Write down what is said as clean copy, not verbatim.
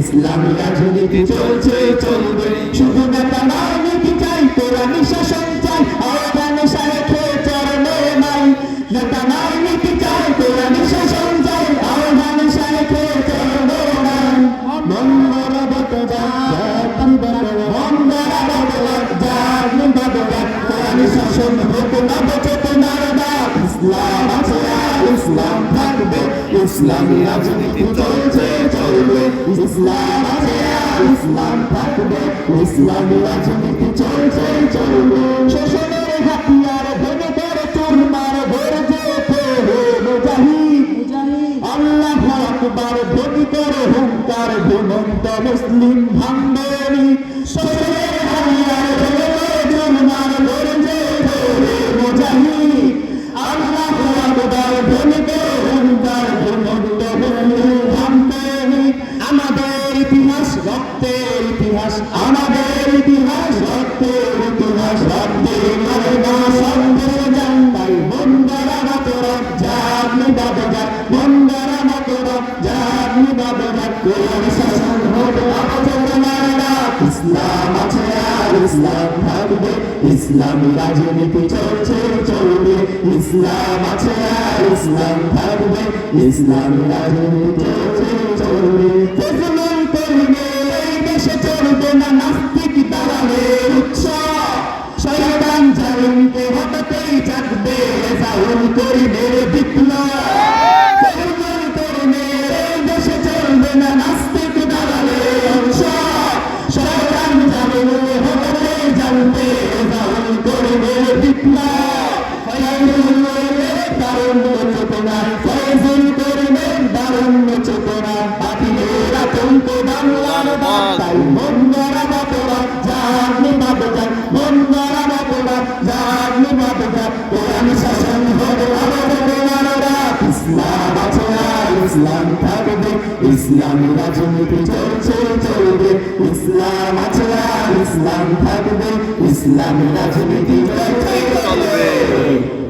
ইসলামী রাজনীতি চলছে চলবে শুধু নেতা নয় নীতি চাই কোরআনি শাসন চাই আহ্বান শায়েখে চরণে নাই নেতা নয় নীতি চাই কোরআনি শাসন চাই আহ্বান শায়েখে চরণে নাই মন্দরা বতবা মন্দরা বতবা জানি বাবা কোরআনি শাসন হোক না চেতনার ডাক ইসলাম আছে আর ইসলাম থাকবে ইসলামী রাজনীতি চলছে চলবে ইসলাম আছে আর ইসলাম থাকবে ইসলামী রাজনীতি চলছে চলবে শোষণের হাতিয়ার ভেঙে করে চুরমার গর্জে ওঠে মুজাহিদ আল্লাহু আকবার ধ্বনি করে হুঙ্কার ঘুমন্ত মুসলিম ভান্ডারি শোষণের হাতিয়ার ভেঙে করে চুরমার গর্জে ওঠে মুজাহিদ আল্লাহু আকবার ধ্বনি করে হুঙ্কার ঘুমন্ত মুসলিম ভান্ডারি আমাদের ইতিহাস রক্তের ইতিহাস আমাদের ইতিহাস রক্তের ইতিহাস রক্তে মানে না সন্দেহ জানতাই বন্দারা মাতরা জাগনি বাবা বন্দারা মাতরা জাগনি বাবা কোরআন শাসন হবে আবচনার ডাক ইসলাম আছে আর ইসলাম থাকবে ইসলামী রাজনীতি চলছে চলবে ইসলাম আছে আর ইসলাম থাকবে ইসলামী রাজনীতি চলছে চলবে ফজলুল করিমের এই দেশে চলবে না নাস্তিক দালালের উৎসব শয়তান জালিমকে হঠাৎই চাকবে ফজলুল করিমের বিপ্লব ফজলুল করিমের এই দেশে চলবে না নাস্তিক দালালের উৎসব শয়তান জালিমকে হঠাৎই চাকবে ফজলুল করিমের বিপ্লব ফজলুল করিমের তারুণ্য চেতনা ফজলুল করিমের তারুণ্য চেতনা বাতিলের আতঙ্ক বাংলার বার্তায় বন্দারা বাতরা জাগনি বাবা বন্দারা বাতরা জাগনি বাবা কোরআন শাসন হবে আবচনার ডাক ইসলাম আছে আর ইসলাম থাকবে ইসলামী রাজনীতি চলছে চলবে ইসলাম আছে আর ইসলাম থাকবে ইসলামী রাজনীতি চলছে চলবে